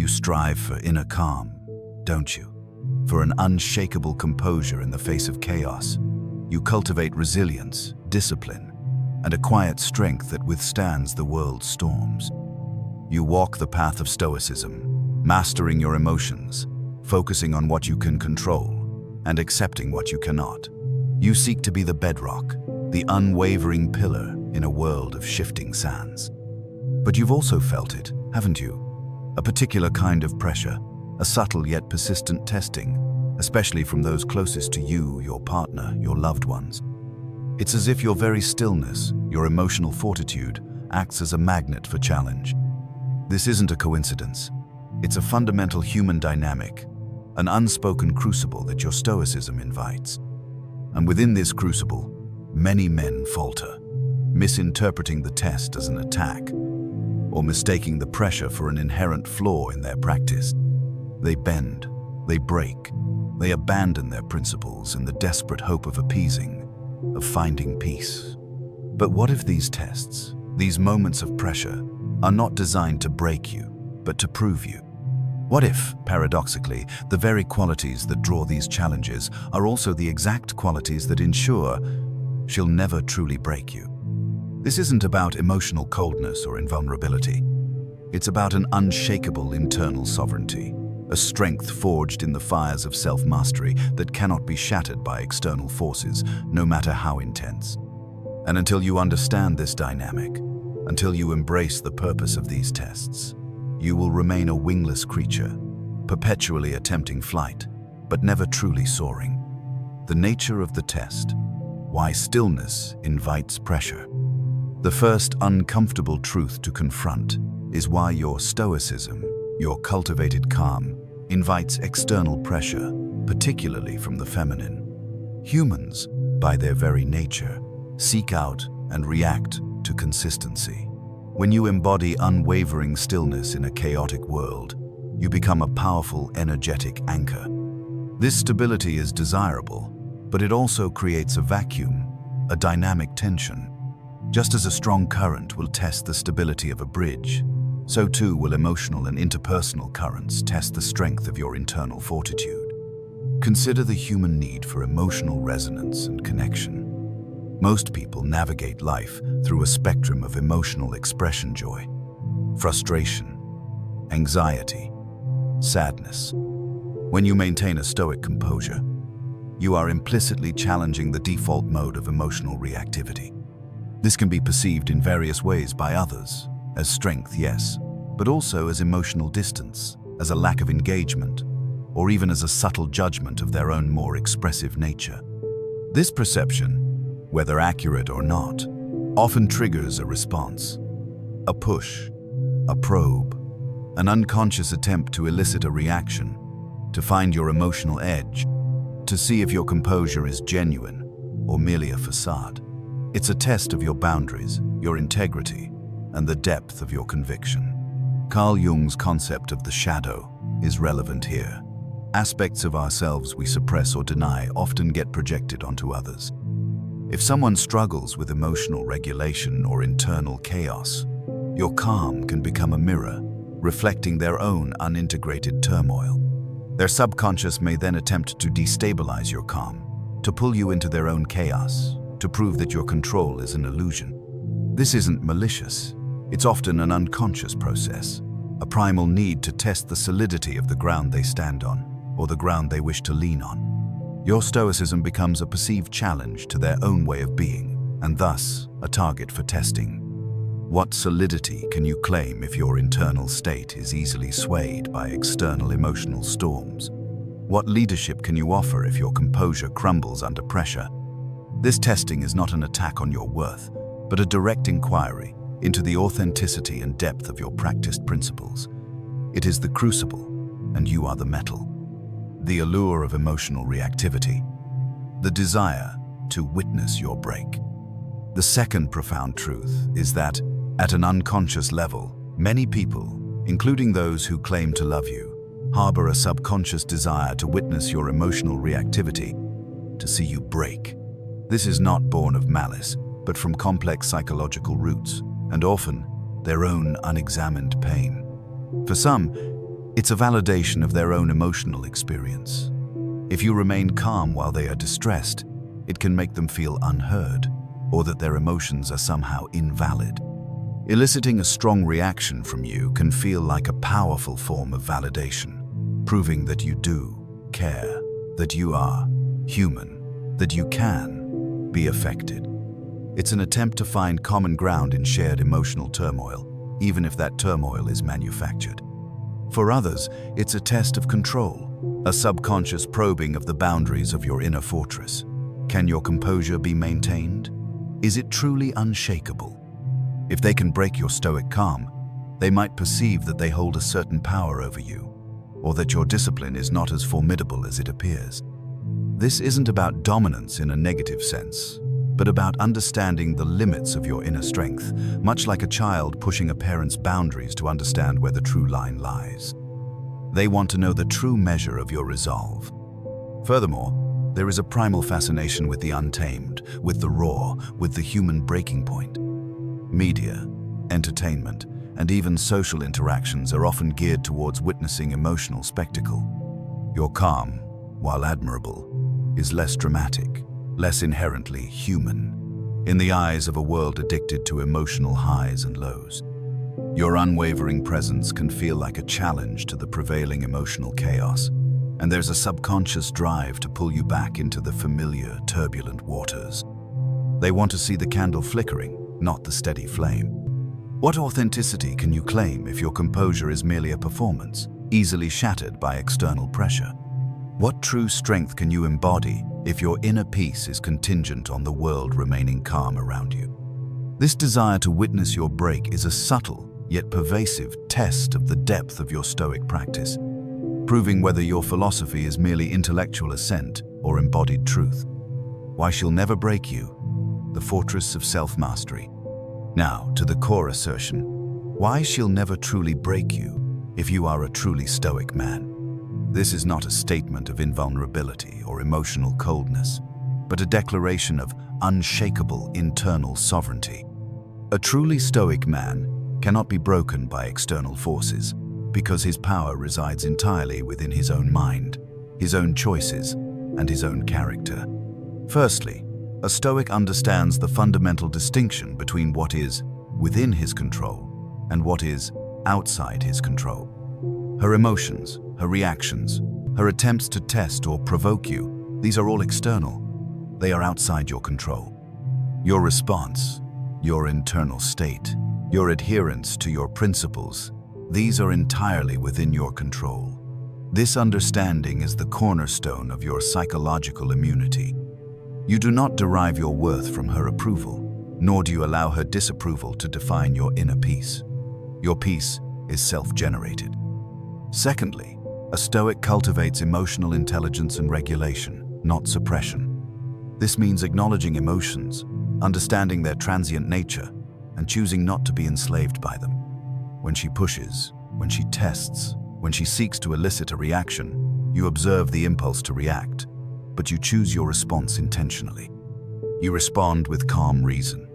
You strive for inner calm, don't you? For an unshakable composure in the face of chaos. You cultivate resilience, discipline, and a quiet strength that withstands the world's storms. You walk the path of stoicism, mastering your emotions, focusing on what you can control, and accepting what you cannot. You seek to be the bedrock, the unwavering pillar in a world of shifting sands. But you've also felt it, haven't you? A particular kind of pressure, a subtle yet persistent testing, especially from those closest to you, your partner, your loved ones. It's as if your very stillness, your emotional fortitude, acts as a magnet for challenge. This isn't a coincidence. It's a fundamental human dynamic, an unspoken crucible that your stoicism invites. And within this crucible, many men falter, misinterpreting the test as an attack, or mistaking the pressure for an inherent flaw in their practice. They bend, they break, they abandon their principles in the desperate hope of appeasing, of finding peace. But what if these tests, these moments of pressure, are not designed to break you, but to prove you? What if, paradoxically, the very qualities that draw these challenges are also the exact qualities that ensure she'll never truly break you? This isn't about emotional coldness or invulnerability. It's about an unshakable internal sovereignty, a strength forged in the fires of self-mastery that cannot be shattered by external forces, no matter how intense. And until you understand this dynamic, until you embrace the purpose of these tests, you will remain a wingless creature, perpetually attempting flight, but never truly soaring. The nature of the test, why stillness invites pressure. The first uncomfortable truth to confront is why your stoicism, your cultivated calm, invites external pressure, particularly from the feminine. Humans, by their very nature, seek out and react to consistency. When you embody unwavering stillness in a chaotic world, you become a powerful, energetic anchor. This stability is desirable, but it also creates a vacuum, a dynamic tension. Just as a strong current will test the stability of a bridge, so too will emotional and interpersonal currents test the strength of your internal fortitude. Consider the human need for emotional resonance and connection. Most people navigate life through a spectrum of emotional expression: joy, frustration, anxiety, sadness. When you maintain a stoic composure, you are implicitly challenging the default mode of emotional reactivity. This can be perceived in various ways by others, as strength, yes, but also as emotional distance, as a lack of engagement, or even as a subtle judgment of their own more expressive nature. This perception, whether accurate or not, often triggers a response, a push, a probe, an unconscious attempt to elicit a reaction, to find your emotional edge, to see if your composure is genuine or merely a facade. It's a test of your boundaries, your integrity, and the depth of your conviction. Carl Jung's concept of the shadow is relevant here. Aspects of ourselves we suppress or deny often get projected onto others. If someone struggles with emotional regulation or internal chaos, your calm can become a mirror, reflecting their own unintegrated turmoil. Their subconscious may then attempt to destabilize your calm, to pull you into their own chaos, to prove that your control is an illusion. This isn't malicious. It's often an unconscious process, a primal need to test the solidity of the ground they stand on, or the ground they wish to lean on. Your stoicism becomes a perceived challenge to their own way of being, and thus a target for testing. What solidity can you claim if your internal state is easily swayed by external emotional storms? What leadership can you offer if your composure crumbles under pressure? This testing is not an attack on your worth, but a direct inquiry into the authenticity and depth of your practiced principles. It is the crucible, and you are the metal. The allure of emotional reactivity, the desire to witness your break. The second profound truth is that, at an unconscious level, many people, including those who claim to love you, harbor a subconscious desire to witness your emotional reactivity, to see you break. This is not born of malice, but from complex psychological roots, and often their own unexamined pain. For some, It's a validation of their own emotional experience. If you remain calm while they are distressed, it can make them feel unheard, or that their emotions are somehow invalid. Eliciting a strong reaction from you can feel like a powerful form of validation, proving that you do care, that you are human, that you can be affected. It's an attempt to find common ground in shared emotional turmoil, even if that turmoil is manufactured. For others, it's a test of control, a subconscious probing of the boundaries of your inner fortress. Can your composure be maintained? Is it truly unshakable? If they can break your stoic calm, they might perceive that they hold a certain power over you, or that your discipline is not as formidable as it appears. This isn't about dominance in a negative sense, but about understanding the limits of your inner strength, much like a child pushing a parent's boundaries to understand where the true line lies. They want to know the true measure of your resolve. Furthermore, there is a primal fascination with the untamed, with the raw, with the human breaking point. Media, entertainment, and even social interactions are often geared towards witnessing emotional spectacle. Your calm, while admirable, is less dramatic, less inherently human, in the eyes of a world addicted to emotional highs and lows. Your unwavering presence can feel like a challenge to the prevailing emotional chaos, and there's a subconscious drive to pull you back into the familiar, turbulent waters. They want to see the candle flickering, not the steady flame. What authenticity can you claim if your composure is merely a performance, easily shattered by external pressure? What true strength can you embody if your inner peace is contingent on the world remaining calm around you? This desire to witness your break is a subtle, yet pervasive test of the depth of your stoic practice, proving whether your philosophy is merely intellectual assent or embodied truth. Why she'll never break you, the fortress of self-mastery. Now, to the core assertion, why she'll never truly break you if you are a truly stoic man. This is not a statement of invulnerability or emotional coldness, but a declaration of unshakable internal sovereignty. A truly stoic man cannot be broken by external forces, because his power resides entirely within his own mind, his own choices, and his own character. Firstly, a Stoic understands the fundamental distinction between what is within his control and what is outside his control. Her emotions, her reactions, her attempts to test or provoke you, these are all external. They are outside your control. Your response, your internal state, your adherence to your principles, these are entirely within your control. This understanding is the cornerstone of your psychological immunity. You do not derive your worth from her approval, nor do you allow her disapproval to define your inner peace. Your peace is self-generated. Secondly, a Stoic cultivates emotional intelligence and regulation, not suppression. This means acknowledging emotions, understanding their transient nature, and choosing not to be enslaved by them. When she pushes, when she tests, when she seeks to elicit a reaction, you observe the impulse to react, but you choose your response intentionally. You respond with calm reason,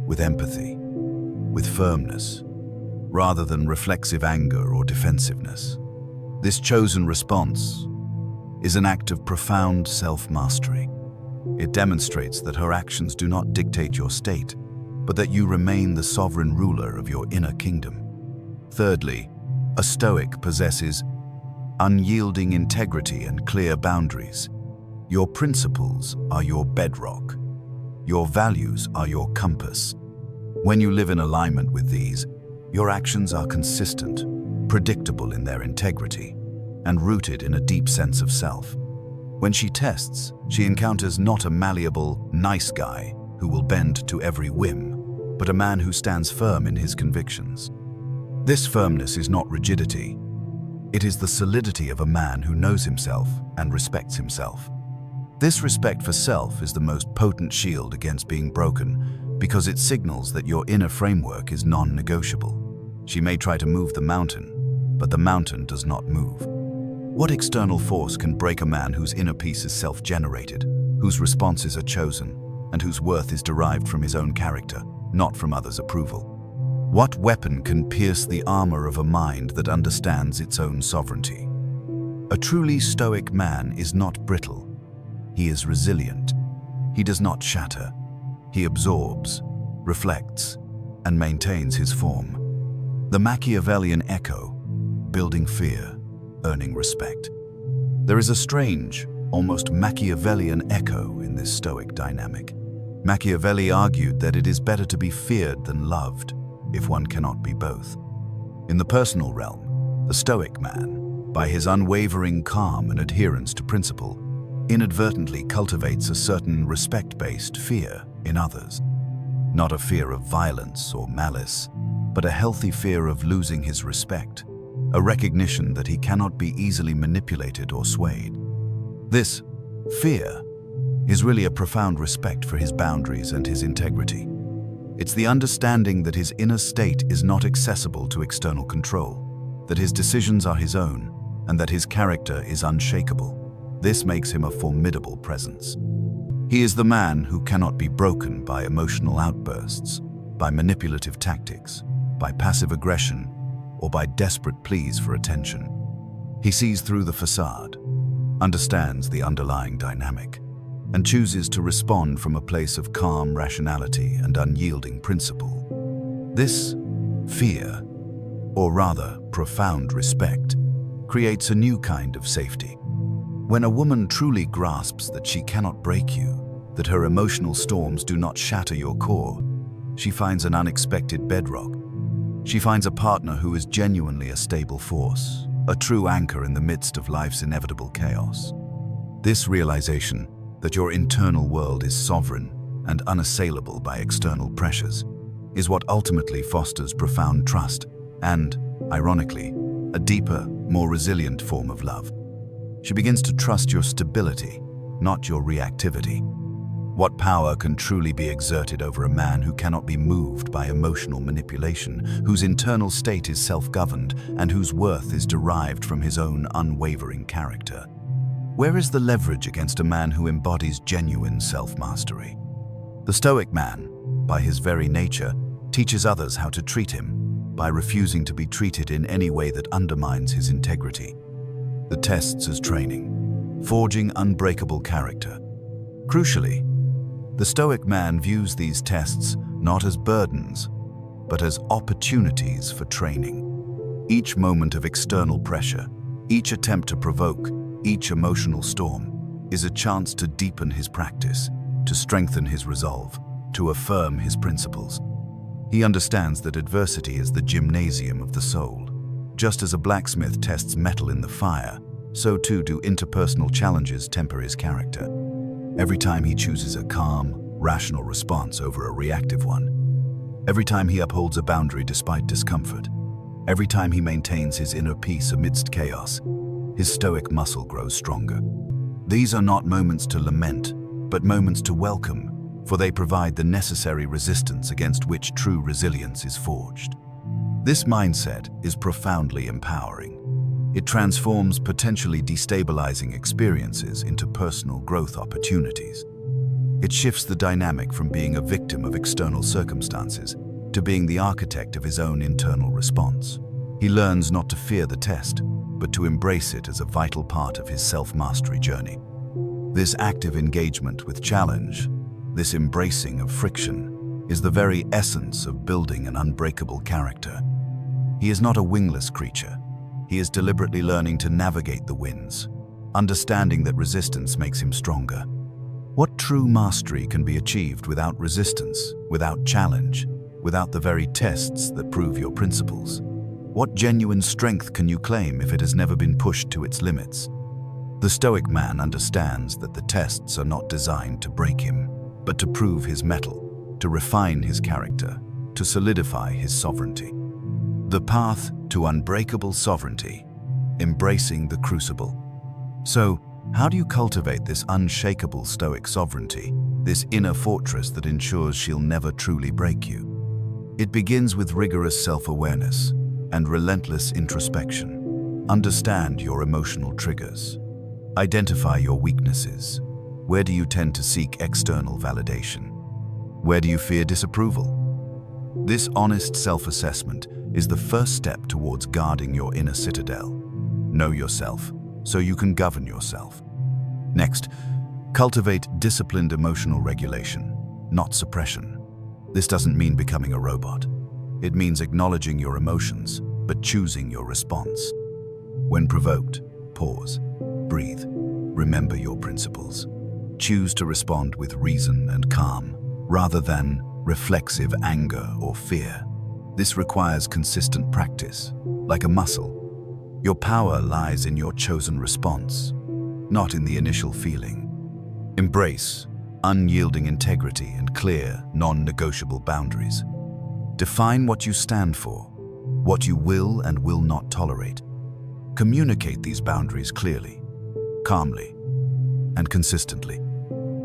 with empathy, with firmness, rather than reflexive anger or defensiveness. This chosen response is an act of profound self-mastery. It demonstrates that her actions do not dictate your state, but that you remain the sovereign ruler of your inner kingdom. Thirdly, a Stoic possesses unyielding integrity and clear boundaries. Your principles are your bedrock. Your values are your compass. When you live in alignment with these, your actions are consistent, predictable in their integrity, and rooted in a deep sense of self. When she tests, she encounters not a malleable, nice guy who will bend to every whim, but a man who stands firm in his convictions. This firmness is not rigidity. It is the solidity of a man who knows himself and respects himself. This respect for self is the most potent shield against being broken because it signals that your inner framework is non-negotiable. She may try to move the mountain, but the mountain does not move. What external force can break a man whose inner peace is self-generated, whose responses are chosen, and whose worth is derived from his own character, not from others' approval? What weapon can pierce the armor of a mind that understands its own sovereignty? A truly stoic man is not brittle. He is resilient. He does not shatter. He absorbs, reflects, and maintains his form. The Machiavellian echo, building fear, earning respect. There is a strange, almost Machiavellian echo in this stoic dynamic. Machiavelli argued that it is better to be feared than loved, if one cannot be both. In the personal realm, the stoic man, by his unwavering calm and adherence to principle, inadvertently cultivates a certain respect-based fear in others. Not a fear of violence or malice, but a healthy fear of losing his respect, a recognition that he cannot be easily manipulated or swayed. This fear is really a profound respect for his boundaries and his integrity. It's the understanding that his inner state is not accessible to external control, that his decisions are his own, and that his character is unshakable. This makes him a formidable presence. He is the man who cannot be broken by emotional outbursts, by manipulative tactics, by passive aggression, or by desperate pleas for attention. He sees through the facade, understands the underlying dynamic, and chooses to respond from a place of calm rationality and unyielding principle. This fear, or rather profound respect, creates a new kind of safety. When a woman truly grasps that she cannot break you, that her emotional storms do not shatter your core, she finds an unexpected bedrock. She finds a partner who is genuinely a stable force, a true anchor in the midst of life's inevitable chaos. This realization that your internal world is sovereign and unassailable by external pressures is what ultimately fosters profound trust and, ironically, a deeper, more resilient form of love. She begins to trust your stability, not your reactivity. What power can truly be exerted over a man who cannot be moved by emotional manipulation, whose internal state is self-governed, and whose worth is derived from his own unwavering character? Where is the leverage against a man who embodies genuine self-mastery? The Stoic man, by his very nature, teaches others how to treat him, by refusing to be treated in any way that undermines his integrity. The tests as training, forging unbreakable character. Crucially, the Stoic man views these tests not as burdens, but as opportunities for training. Each moment of external pressure, each attempt to provoke, each emotional storm, is a chance to deepen his practice, to strengthen his resolve, to affirm his principles. He understands that adversity is the gymnasium of the soul. Just as a blacksmith tests metal in the fire, so too do interpersonal challenges temper his character. Every time he chooses a calm, rational response over a reactive one, every time he upholds a boundary despite discomfort, every time he maintains his inner peace amidst chaos, his stoic muscle grows stronger. These are not moments to lament, but moments to welcome, for they provide the necessary resistance against which true resilience is forged. This mindset is profoundly empowering. It transforms potentially destabilizing experiences into personal growth opportunities. It shifts the dynamic from being a victim of external circumstances to being the architect of his own internal response. He learns not to fear the test, but to embrace it as a vital part of his self-mastery journey. This active engagement with challenge, this embracing of friction, is the very essence of building an unbreakable character. He is not a wingless creature. He is deliberately learning to navigate the winds, understanding that resistance makes him stronger. What true mastery can be achieved without resistance, without challenge, without the very tests that prove your principles? What genuine strength can you claim if it has never been pushed to its limits? The Stoic man understands that the tests are not designed to break him, but to prove his mettle, to refine his character, to solidify his sovereignty. The path to unbreakable sovereignty, embracing the crucible. So, how do you cultivate this unshakable Stoic sovereignty, this inner fortress that ensures she'll never truly break you? It begins with rigorous self-awareness and relentless introspection. Understand your emotional triggers. Identify your weaknesses. Where do you tend to seek external validation? Where do you fear disapproval? This honest self-assessment is the first step towards guarding your inner citadel. Know yourself, so you can govern yourself. Next, cultivate disciplined emotional regulation, not suppression. This doesn't mean becoming a robot. It means acknowledging your emotions, but choosing your response. When provoked, pause, breathe, remember your principles. Choose to respond with reason and calm, rather than reflexive anger or fear. This requires consistent practice, like a muscle. Your power lies in your chosen response, not in the initial feeling. Embrace unyielding integrity and clear, non-negotiable boundaries. Define what you stand for, what you will and will not tolerate. Communicate these boundaries clearly, calmly, and consistently.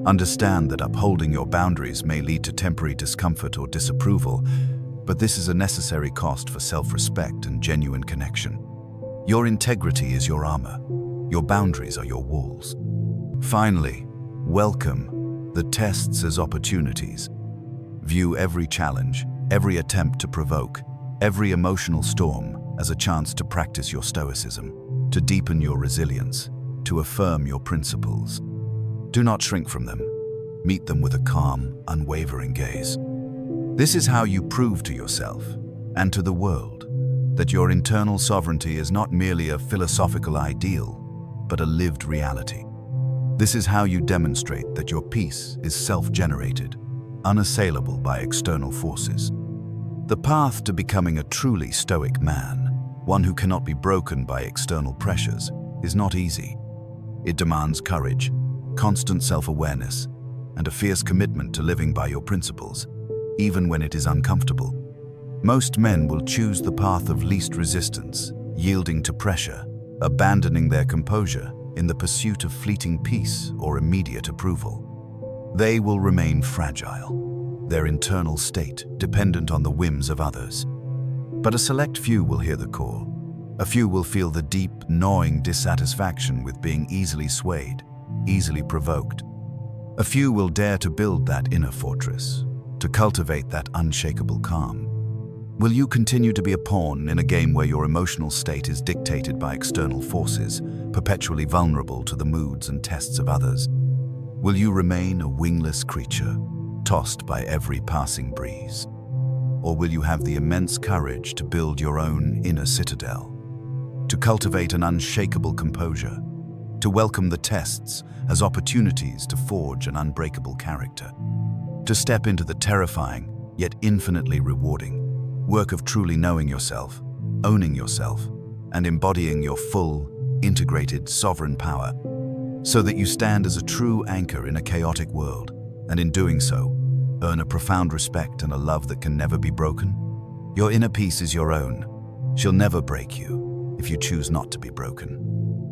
Understand that upholding your boundaries may lead to temporary discomfort or disapproval, but this is a necessary cost for self-respect and genuine connection. Your integrity is your armor. Your boundaries are your walls. Finally, welcome the tests as opportunities. View every challenge, every attempt to provoke, every emotional storm as a chance to practice your stoicism, to deepen your resilience, to affirm your principles. Do not shrink from them. Meet them with a calm, unwavering gaze. This is how you prove to yourself and to the world that your internal sovereignty is not merely a philosophical ideal, but a lived reality. This is how you demonstrate that your peace is self-generated, unassailable by external forces. The path to becoming a truly stoic man, one who cannot be broken by external pressures, is not easy. It demands courage, constant self-awareness, and a fierce commitment to living by your principles, even when it is uncomfortable. Most men will choose the path of least resistance, yielding to pressure, abandoning their composure in the pursuit of fleeting peace or immediate approval. They will remain fragile, their internal state dependent on the whims of others. But a select few will hear the call. A few will feel the deep, gnawing dissatisfaction with being easily swayed, easily provoked. A few will dare to build that inner fortress, to cultivate that unshakable calm. Will you continue to be a pawn in a game where your emotional state is dictated by external forces, perpetually vulnerable to the moods and tests of others? Will you remain a wingless creature, tossed by every passing breeze? Or will you have the immense courage to build your own inner citadel, to cultivate an unshakable composure, to welcome the tests as opportunities to forge an unbreakable character, to step into the terrifying, yet infinitely rewarding work of truly knowing yourself, owning yourself, and embodying your full, integrated, sovereign power, so that you stand as a true anchor in a chaotic world, and in doing so, earn a profound respect and a love that can never be broken? Your inner peace is your own. She'll never break you if you choose not to be broken.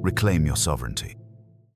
Reclaim your sovereignty.